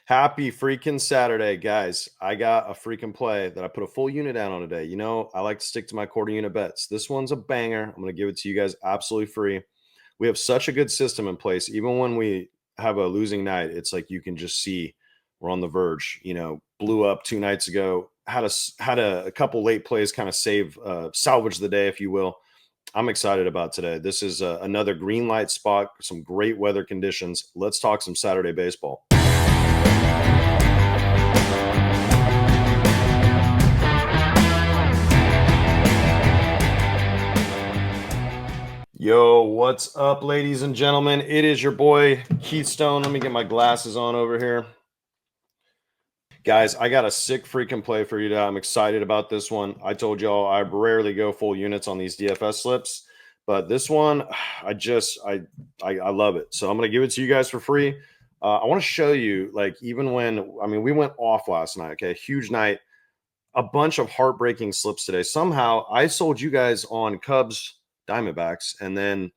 Happy freaking Saturday, guys. I got a freaking play that I put a full unit down on today. I like to stick to my quarter unit bets. This one's a banger. I'm going to give it to you guys absolutely free. We have such a good system in place. Even when we have a losing night, it's like you can just see we're on the verge. Blew up 2 nights ago, had a couple late plays kind of salvage the day, if you will. I'm excited about today. This is another green light spot, some great weather conditions. Let's talk some Saturday baseball. Yo, what's up, ladies and gentlemen? It is your boy Keith Stone. Let me get my glasses on over here. Guys, I got a sick freaking play for you today. I'm excited about this one. I told y'all I rarely go full units on these DFS slips, but this one, I love it. So I'm gonna give it to you guys for free. I want to show you, like, even when we went off last night. Okay, huge night, a bunch of heartbreaking slips today. Somehow I sold you guys on Cubs Diamondbacks, and then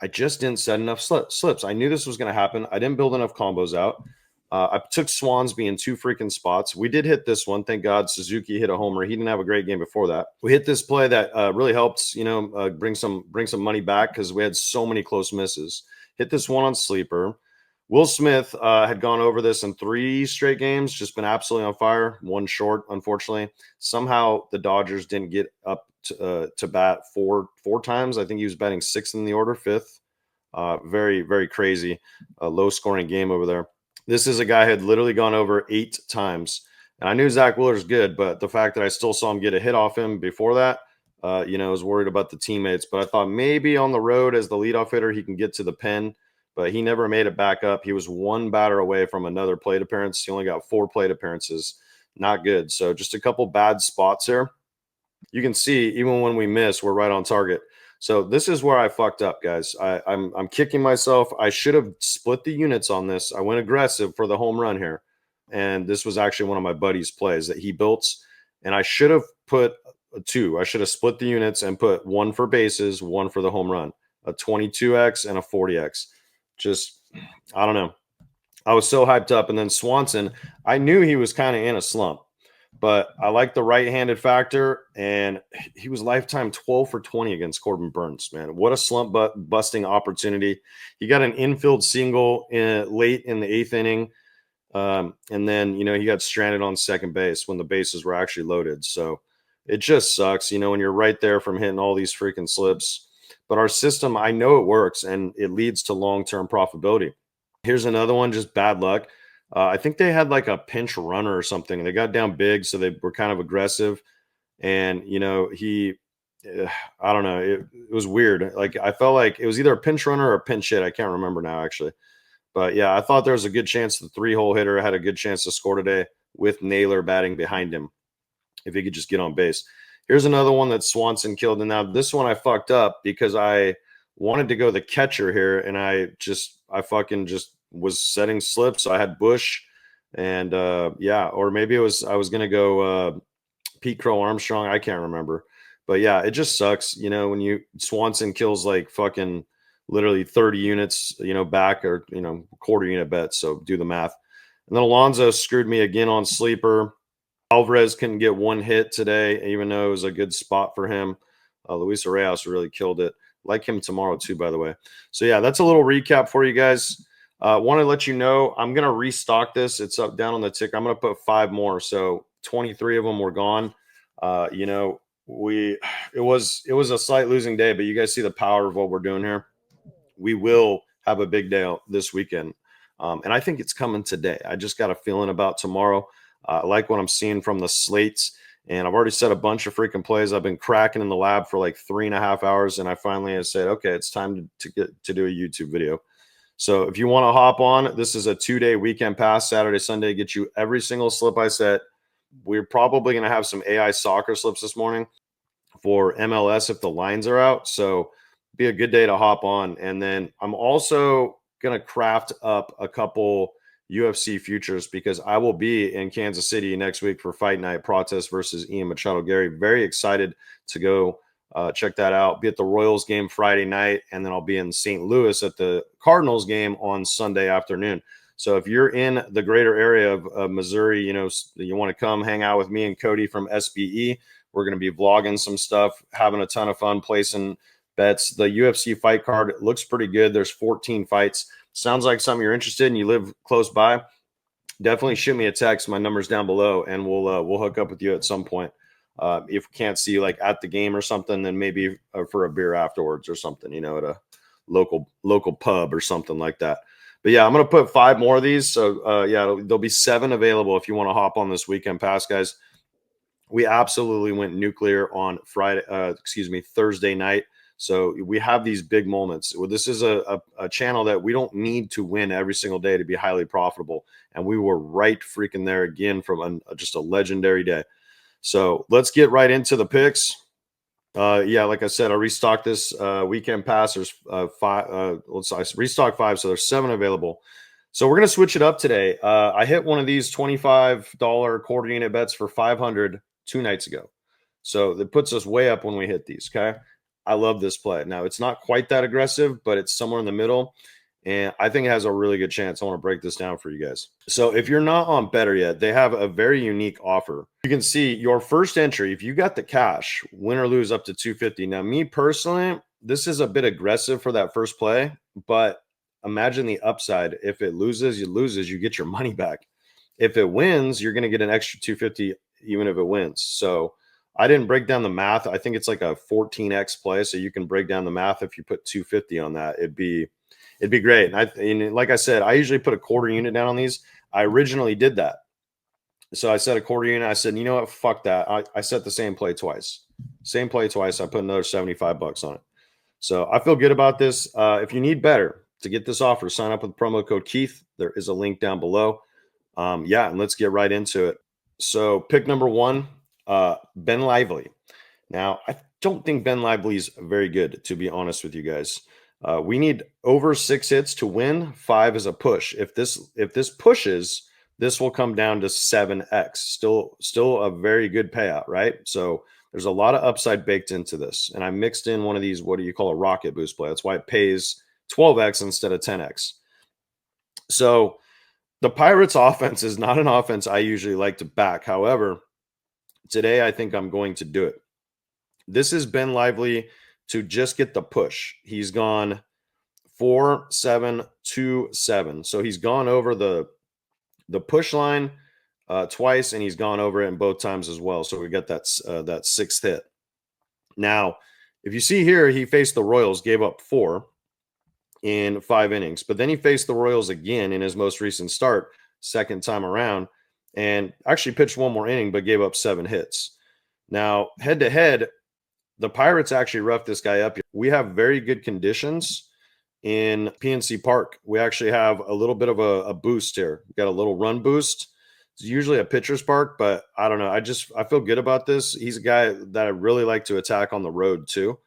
I just didn't set enough slips. I knew this was going to happen. I didn't build enough combos out. I took Swansby in two freaking spots. We did hit this one. Thank God Suzuki hit a homer. He didn't have a great game before that. We hit this play that really helped, bring some money back because we had so many close misses. Hit this one on sleeper. Will Smith had gone over this in 3 straight games, just been absolutely on fire. One short, unfortunately. Somehow the Dodgers didn't get up to bat four times. I think he was batting 6th in the order, 5th. Very, very crazy. Low scoring game over there. This is a guy who had literally gone over 8 times. And I knew Zach Wheeler's good, but the fact that I still saw him get a hit off him before that, I was worried about the teammates. But I thought maybe on the road as the leadoff hitter, he can get to the pen. But he never made it back up. He was one batter away from another plate appearance. He only got 4 plate appearances. Not good. So just a couple bad spots there. You can see even when we miss, we're right on target. So this is where I fucked up, guys. I'm kicking myself. I should have split the units on this. I went aggressive for the home run here. And this was actually one of my buddy's plays that he built. And I should have put 2. I should have split the units and put 1 for bases, 1 for the home run, a 22x and a 40x. Just, I don't know. I was so hyped up. And then Swanson, I knew he was kind of in a slump, but I like the right-handed factor, and he was lifetime 12 for 20 against Corbin Burns, man. What a slump busting opportunity. He got an infield single late in the 8th inning, and then, he got stranded on second base when the bases were actually loaded. So it just sucks, when you're right there from hitting all these freaking slips. But our system, I know it works, and it leads to long-term profitability. Here's another one, just bad luck. I think they had like a pinch runner or something. They got down big, so they were kind of aggressive. And, I don't know. It was weird. Like, I felt like it was either a pinch runner or a pinch hit. I can't remember now, actually. But yeah, I thought there was a good chance the 3-hole hitter had a good chance to score today with Naylor batting behind him if he could just get on base. Here's another one that Swanson killed. And now this one I fucked up because I wanted to go the catcher here, and I fucking just was setting slips. So I had Bush and or maybe I was gonna go Pete Crow Armstrong. I can't remember. But yeah, it just sucks, when Swanson kills like fucking literally 30 units, back, or quarter unit bets. So do the math. And then Alonso screwed me again on sleeper. Alvarez couldn't get 1 hit today, even though it was a good spot for him. Luis Arias really killed it. Like him tomorrow too, by the way. So yeah, that's a little recap for you guys. Want to let you know I'm gonna restock this. It's up down on the ticker. I'm gonna put 5 more. So 23 of them were gone. It was a slight losing day, but you guys see the power of what we're doing here. We will have a big day this weekend, and I think it's coming today. I just got a feeling about tomorrow. I like what I'm seeing from the slates. And I've already set a bunch of freaking plays. I've been cracking in the lab for like 3.5 hours. And I finally have said, okay, it's time to do a YouTube video. So if you want to hop on, this is a 2-day weekend pass, Saturday, Sunday, get you every single slip I set. We're probably going to have some AI soccer slips this morning for MLS if the lines are out. So be a good day to hop on. And then I'm also going to craft up a couple UFC futures because I will be in Kansas City next week for Fight Night, Protest versus Ian Machado Gary. Very excited to go check that out. Be at the Royals game Friday night, and then I'll be in St. Louis at the Cardinals game on Sunday afternoon. So if you're in the greater area of Missouri, you want to come hang out with me and Cody from SBE. We're going to be vlogging some stuff, having a ton of fun, placing bets. The UFC fight card looks pretty good. There's 14 fights. Sounds like something you're interested in. You live close by. Definitely shoot me a text. My number's down below, and we'll hook up with you at some point. If we can't see you like at the game or something, then maybe for a beer afterwards or something, at a local pub or something like that. But yeah, I'm gonna put 5 more of these. So yeah, there'll be 7 available if you want to hop on this weekend pass, guys. We absolutely went nuclear on Thursday night. So we have these big moments. Well, this is a channel that we don't need to win every single day to be highly profitable. And we were right freaking there again from just a legendary day. So let's get right into the picks. Yeah, like I said, I restocked this weekend pass. There's 5. I restocked 5, so there's 7 available. So we're going to switch it up today. I hit one of these $25 quarter unit bets for 500 2 nights ago. So that puts us way up when we hit these, okay? I love this play. Now, it's not quite that aggressive, but it's somewhere in the middle, and I think it has a really good chance. I want to break this down for you guys. So if you're not on Better yet, they have a very unique offer. You can see your first entry, if you got the cash, win or lose up to 250. Now, me personally, this is a bit aggressive for that first play, but imagine the upside. If it loses, you get your money back. If it wins, you're going to get an extra 250 even if it wins. So I didn't break down the math. I think it's like a 14x play. So you can break down the math. If you put 250 on that, it'd be great. And like I said, I usually put a quarter unit down on these. I originally did that. So I set a quarter unit. I said, you know what? Fuck that. I set the same play twice. I put another $75 on it. So I feel good about this. If you need better to get this offer, sign up with promo code Keith. There is a link down below. Yeah, and let's get right into it. So pick number 1, Ben Lively. Now, I don't think Ben Lively is very good, to be honest with you guys. We need over 6 hits to win. 5 is a push. If this pushes, this will come down to 7x. Still a very good payout, right? So there's a lot of upside baked into this. And I mixed in one of these, what do you call a rocket boost play? That's why it pays 12x instead of 10x. So the Pirates offense is not an offense I usually like to back. However, today I think I'm going to do it. This is Ben Lively to just get the push. He's gone 4-7-2-7. So he's gone over the push line twice, and he's gone over it in both times as well. So we got that 6th hit. Now, if you see here, he faced the Royals, gave up 4 in 5 innings, but then he faced the Royals again in his most recent start, second time around, and actually pitched 1 more inning, but gave up 7 hits. Now, head to head, the Pirates actually roughed this guy up. We have very good conditions in PNC Park. We actually have a little bit of a boost here. We got a little run boost. It's usually a pitcher's park, but I don't know. I feel good about this. He's a guy that I really like to attack on the road too.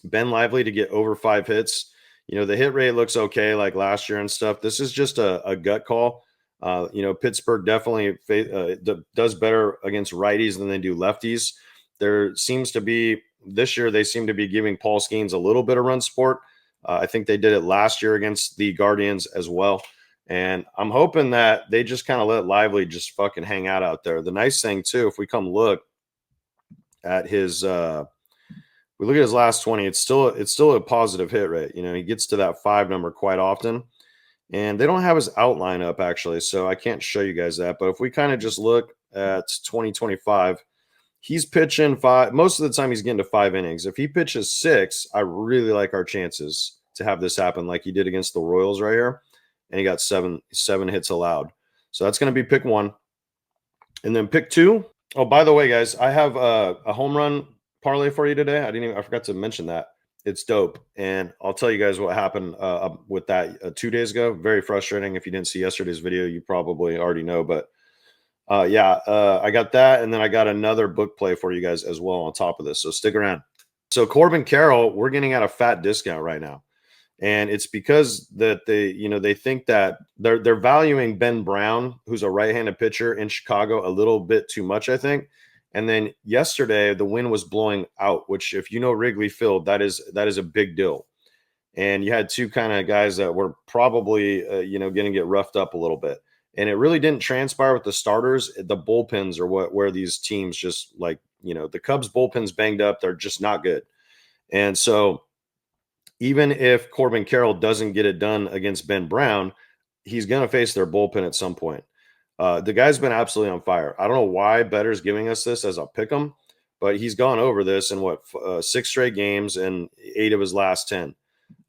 Ben Lively to get over 5 hits. The hit rate looks okay like last year and stuff. This is just a gut call. Pittsburgh definitely does better against righties than they do lefties. There seems to be, this year, they seem to be giving Paul Skeens a little bit of run support. I think they did it last year against the Guardians as well. And I'm hoping that they just kind of let Lively just fucking hang out there. The nice thing, too, if we come look at his we look at his last 20, it's still a positive hit rate. He gets to that 5 number quite often. And they don't have his outline up, actually, so I can't show you guys that. But if we kind of just look at 2025, he's pitching 5. Most of the time he's getting to 5 innings. If he pitches 6, I really like our chances to have this happen like he did against the Royals right here. And he got 7 hits allowed. So that's going to be pick 1. And then pick 2. Oh, by the way, guys, I have a home run parlay for you today. I forgot to mention that. It's dope. And I'll tell you guys what happened with that 2 days ago. Very frustrating. If you didn't see yesterday's video, you probably already know. But I got that. And then I got another book play for you guys as well on top of this. So stick around. So Corbin Carroll, we're getting at a fat discount right now. And it's because that they think that they're valuing Ben Brown, who's a right-handed pitcher in Chicago, a little bit too much, I think. And then yesterday, the wind was blowing out, which if you know Wrigley Field, that is a big deal. and you had two kind of guys that were probably going to get roughed up a little bit. And it really didn't transpire with the starters. The bullpens are where these teams just like, the Cubs bullpens banged up. They're just not good. And so even if Corbin Carroll doesn't get it done against Ben Brown, he's going to face their bullpen at some point. The guy's been absolutely on fire. I don't know why Better's giving us this as a pick 'em, but he's gone over this in 6 straight games and 8 of his last 10.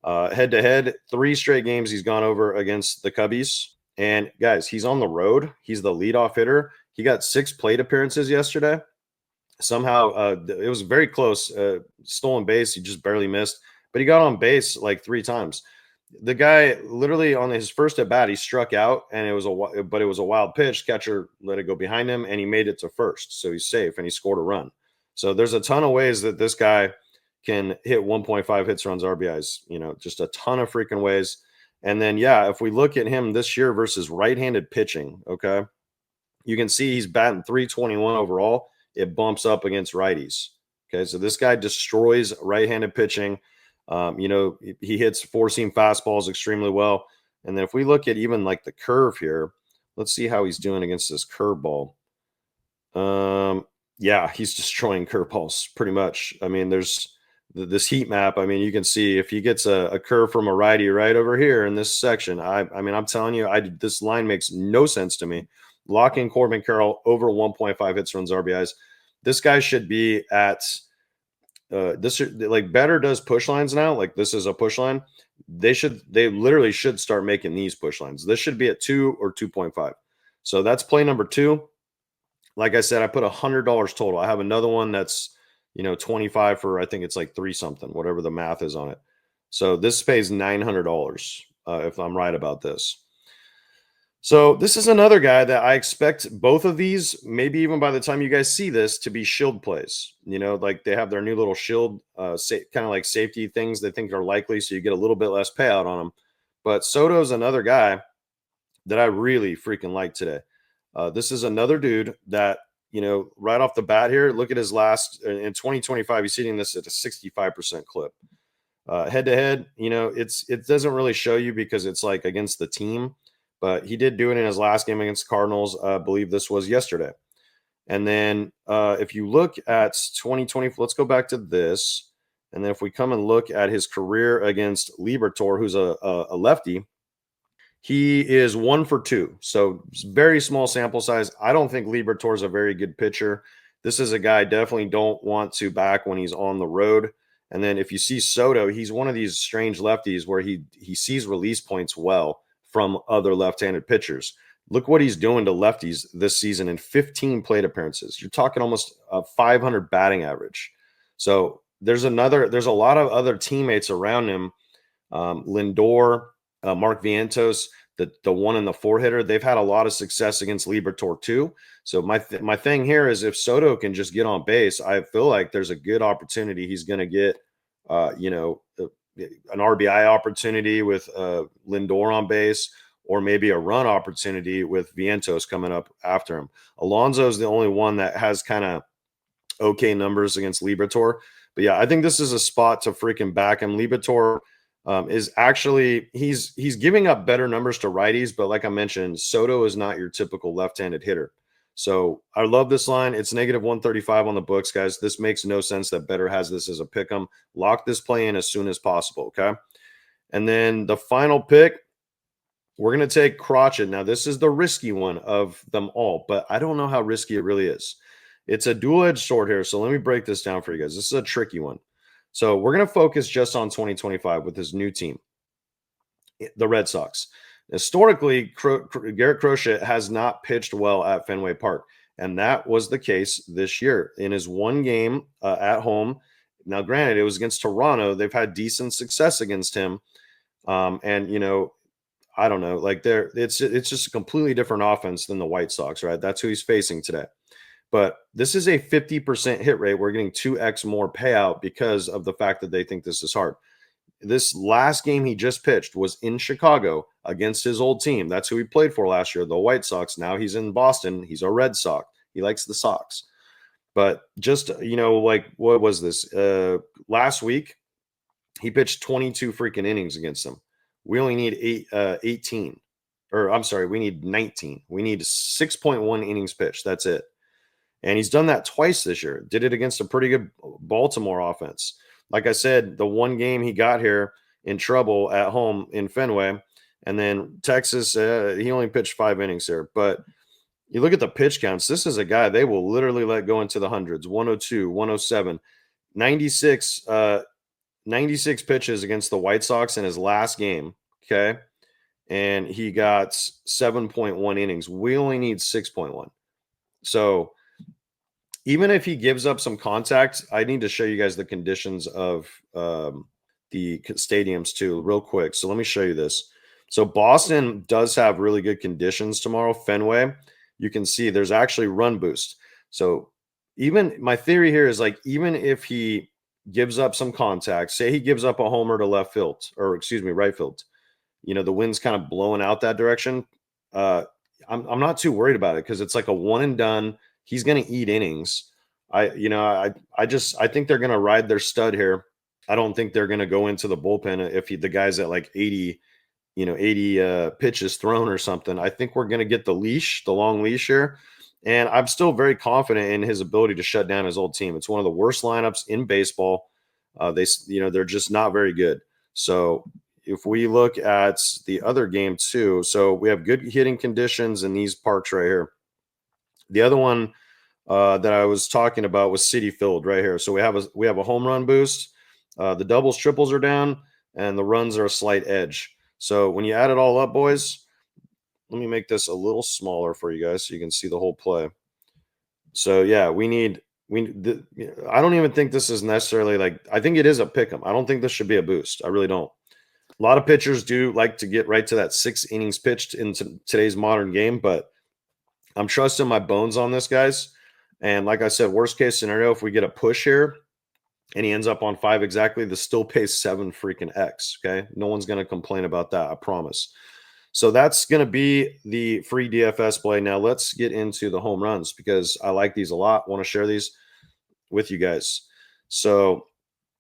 Head to head, 3 straight games he's gone over against the Cubbies. And guys, he's on the road. He's the leadoff hitter. He got 6 plate appearances yesterday. Somehow, it was very close. Stolen base, he just barely missed, but he got on base like 3 times. The guy literally on his first at bat, he struck out, and it was a wild pitch. Catcher let it go behind him, and he made it to first, so he's safe, and he scored a run. So there's a ton of ways that this guy can hit 1.5 hits, runs, RBIs. Just a ton of freaking ways. And then, yeah, if we look at him this year versus right-handed pitching, okay, you can see he's batting 321 overall. It bumps up against righties. Okay, so this guy destroys right-handed pitching. He hits four-seam fastballs extremely well. And then if we look at even like the curve here, let's see how he's doing against this curveball. Yeah, he's destroying curveballs pretty much. I mean, there's this heat map. I mean, you can see if he gets a curve from a righty right over here in this section. I mean, I'm telling you, this line makes no sense to me. Locking Corbin Carroll over 1.5 hits, runs, RBIs. This guy should be at like Better does push lines now. Like this is a push line. They literally should start making these push lines. This should be at 2 or 2.5. So that's play number 2. Like I said, I put $100 total. I have another one that's 25 for, I think it's like 3 something, whatever the math is on it. So this pays $900 if I'm right about this. So this is another guy that I expect both of these, maybe even by the time you guys see this, to be shield plays. Like they have their new little shield, kind of like safety things they think are likely, so you get a little bit less payout on them. But Soto's another guy that I really freaking like today. This is another dude that, right off the bat here, look at his last in 2025. He's hitting this at a 65% clip. Head to head, it doesn't really show you because it's like against the team. But he did do it in his last game against the Cardinals. I believe this was yesterday. And then if you look at 2020, let's go back to this. And then if we come and look at his career against Liberatore, who's a lefty, he is 1 for 2. So very small sample size. I don't think Liberatore is a very good pitcher. This is a guy I definitely don't want to back when he's on the road. And then if you see Soto, he's one of these strange lefties where he sees release points well from other left-handed pitchers. Look what he's doing to lefties this season in 15 plate appearances. You're talking almost a 500 batting average. So there's a lot of other teammates around him. Lindor, Mark Vientos, the one in the 4-hitter, they've had a lot of success against Liberatore too. So my thing here is if Soto can just get on base, I feel like there's a good opportunity he's going to get, an RBI opportunity with Lindor on base, or maybe a run opportunity with Vientos coming up after him. Alonso is the only one that has kind of okay numbers against Liberatore. But yeah, I think this is a spot to freaking back him. Liberatore is actually, he's giving up better numbers to righties, but like I mentioned, Soto is not your typical left-handed hitter. So I love this line. It's negative 135 on the books, guys. This makes no sense that Better has this as a pick 'em. Lock this play in as soon as possible, okay? And then the final pick, we're going to take Crotchet. Now, this is the risky one of them all, but I don't know how risky it really is. It's a dual-edged sword here, so let me break this down for you guys. This is a tricky one. So we're going to focus just on 2025 with his new team, the Red Sox. Historically, Garrett Crochet has not pitched well at Fenway Park, and that was the case this year. In his one game at home, now granted, it was against Toronto. They've had decent success against him, and I don't know, like it's just a completely different offense than the White Sox, right? That's who he's facing today. But this is a 50% hit rate. We're getting 2x more payout because of the fact that they think this is hard. This last game he just pitched was in Chicago against his old team. That's who he played for last year, the White Sox. Now he's in Boston. He's a Red Sox. He likes the Sox. But just, like, what was this? Last week, He pitched 22 freaking innings against them. We only need 18. Or I'm sorry, we need 19. We need 6.1 innings pitched. That's it. And he's done that twice this year. Did it against a pretty good Baltimore offense. Like I said, the one game he got here in trouble at home in Fenway, and then Texas, he only pitched 5 innings here. But you look at the pitch counts. This is a guy they will literally let go into the hundreds. 102, 107, 96, 96 pitches against the White Sox in his last game. Okay. And he got 7.1 innings. We only need 6.1. So even if he gives up some contact, I need to show you guys the conditions of the stadiums too, real quick. So let me show you this. So Boston does have really good conditions tomorrow. Fenway, you can see there's actually run boost. So even my theory here is like, even if he gives up some contact, say he gives up a homer to left field, or excuse me, right field, you know, the wind's kind of blowing out that direction. I'm not too worried about it because it's like a one and done. He's going to eat innings. I think they're going to ride their stud here. I don't think they're going to go into the bullpen if the guy's at like 80, 80 pitches thrown or something. I think we're going to get the long leash here. And I'm still very confident in his ability to shut down his old team. It's one of the worst lineups in baseball. They're just not very good. So if we look at the other game too, so we have good hitting conditions in these parks right here. The other one that I was talking about was Citi Field right here. So we have a home run boost. The doubles, triples are down, and the runs are a slight edge. So when you add it all up, boys, let me make this a little smaller for you guys so you can see the whole play. So yeah, I don't even think this is necessarily like, I think it is a pick 'em. I don't think this should be a boost. I really don't. A lot of pitchers do like to get right to that 6 innings pitched in today's modern game, but I'm trusting my bones on this, guys. And like I said, worst case scenario, if we get a push here and he ends up on 5 exactly, the still pays 7 freaking X. Okay. No one's going to complain about that. I promise. So that's going to be the free DFS play. Now let's get into the home runs because I like these a lot. Want to share these with you guys. So,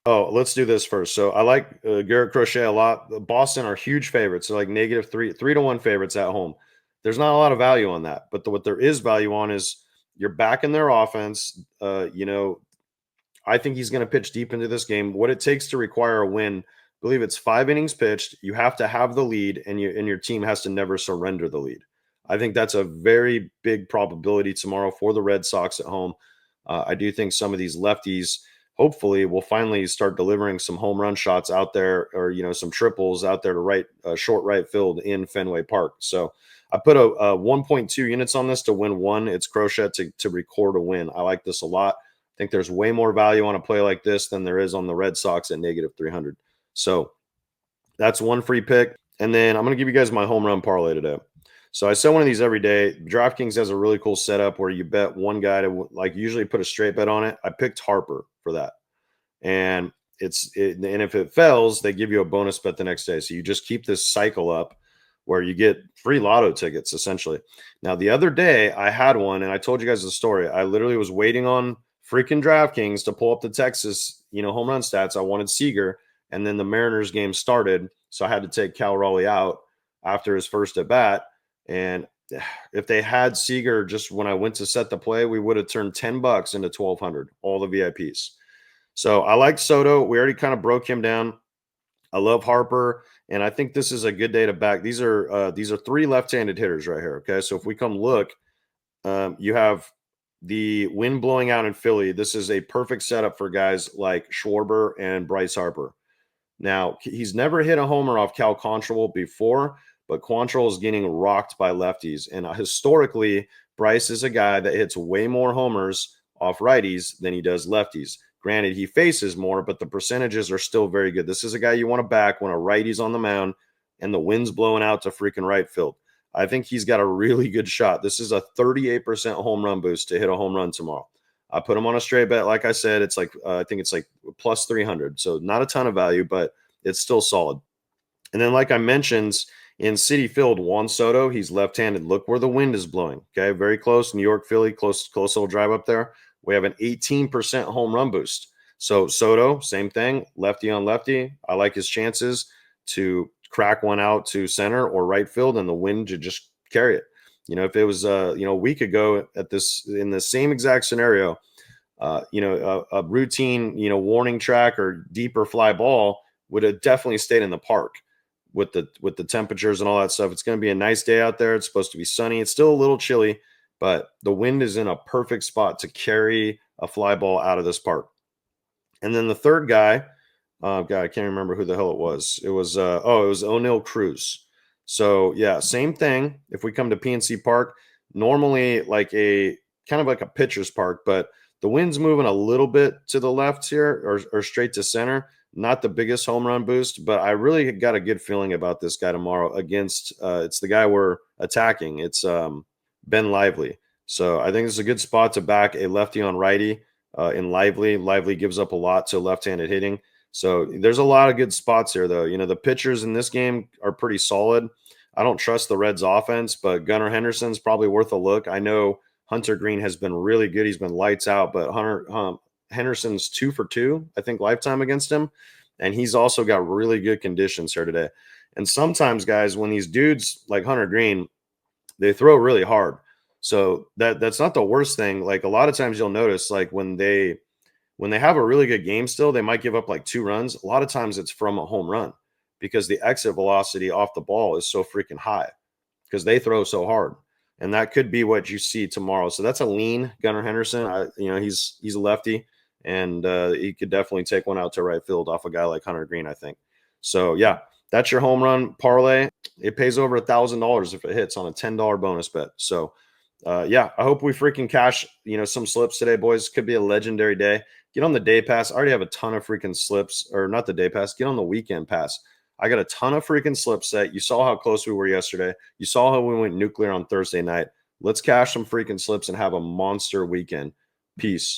let's do this first. So I like Garrett Crochet a lot. Boston are huge favorites. They're like negative 3-1 favorites at home. There's not a lot of value on that, but what there is value on is you're back in their offense. I think he's going to pitch deep into this game. What it takes to require a win, I believe it's 5 innings pitched. You have to have the lead, and your team has to never surrender the lead. I think that's a very big probability tomorrow for the Red Sox at home. I do think some of these lefties hopefully will finally start delivering some home run shots out there, or some triples out there to short right field in Fenway Park. So I put a 1.2 units on this to win 1. It's Crochet to record a win. I like this a lot. I think there's way more value on a play like this than there is on the Red Sox at negative 300. So that's one free pick. And then I'm going to give you guys my home run parlay today. So I sell one of these every day. DraftKings has a really cool setup where you bet one guy to usually put a straight bet on it. I picked Harper for that. And and if it fails, they give you a bonus bet the next day. So you just keep this cycle up where you get free lotto tickets essentially. Now the other day I had one, and I told you guys the story. I literally was waiting on freaking DraftKings to pull up the Texas, home run stats. I wanted Seager, and then the Mariners game started, so I had to take Cal Raleigh out after his first at bat. And if they had Seager just when I went to set the play, we would have turned $10 into $1,200, all the VIPs. So I like Soto. We already kind of broke him down. I love Harper, and I think this is a good day to back. These are 3 left-handed hitters right here. Okay, so if we come look, you have the wind blowing out in Philly. This is a perfect setup for guys like Schwarber and Bryce Harper. Now he's never hit a homer off Cal Quantrill before, but Quantrill is getting rocked by lefties, and historically, Bryce is a guy that hits way more homers off righties than he does lefties. Granted, he faces more, but the percentages are still very good. This is a guy you want to back when a righty's on the mound and the wind's blowing out to freaking right field. I think he's got a really good shot. This is a 38% home run boost to hit a home run tomorrow. I put him on a straight bet. Like I said, it's like I think it's like plus 300. So not a ton of value, but it's still solid. And then like I mentioned, in Citi Field, Juan Soto, he's left-handed. Look where the wind is blowing. Okay, very close. New York, Philly, close little drive up there. We have an 18% home run boost. So Soto, same thing, lefty on lefty. I like his chances to crack one out to center or right field, and the wind to just carry it. If it was a week ago at this in the same exact scenario, a routine, warning track or deeper fly ball would have definitely stayed in the park with the temperatures and all that stuff. It's going to be a nice day out there. It's supposed to be sunny. It's still a little chilly, but the wind is in a perfect spot to carry a fly ball out of this park. And then the third guy, God, I can't remember who the hell it was. It was it was O'Neill Cruz. So yeah, same thing. If we come to PNC Park, normally like a kind of like a pitcher's park, but the wind's moving a little bit to the left here or straight to center. Not the biggest home run boost, but I really got a good feeling about this guy tomorrow against it's the guy we're attacking. It's Ben Lively. So I think this is a good spot to back a lefty on righty in Lively. Lively gives up a lot to left-handed hitting. So there's a lot of good spots here, though. The pitchers in this game are pretty solid. I don't trust the Reds offense, but Gunnar Henderson's probably worth a look. I know Hunter Green has been really good. He's been lights out, but Henderson's 2 for 2, I think, lifetime against him. And he's also got really good conditions here today. And sometimes, guys, when these dudes like Hunter Green, they throw really hard. So that's not the worst thing. Like a lot of times you'll notice, like when they have a really good game still, they might give up like 2 runs. A lot of times it's from a home run because the exit velocity off the ball is so freaking high because they throw so hard. And that could be what you see tomorrow. So that's a lean Gunnar Henderson. He's a lefty, and he could definitely take one out to right field off a guy like Hunter Green, I think. So yeah, that's your home run parlay. It pays over $1,000 if it hits on a $10 bonus bet. So yeah, I hope we freaking cash, some slips today, boys. Could be a legendary day. Get on the day pass. I already have a ton of freaking slips, or not the day pass. Get on the weekend pass. I got a ton of freaking slips set. You saw how close we were yesterday. You saw how we went nuclear on Thursday night. Let's cash some freaking slips and have a monster weekend. Peace.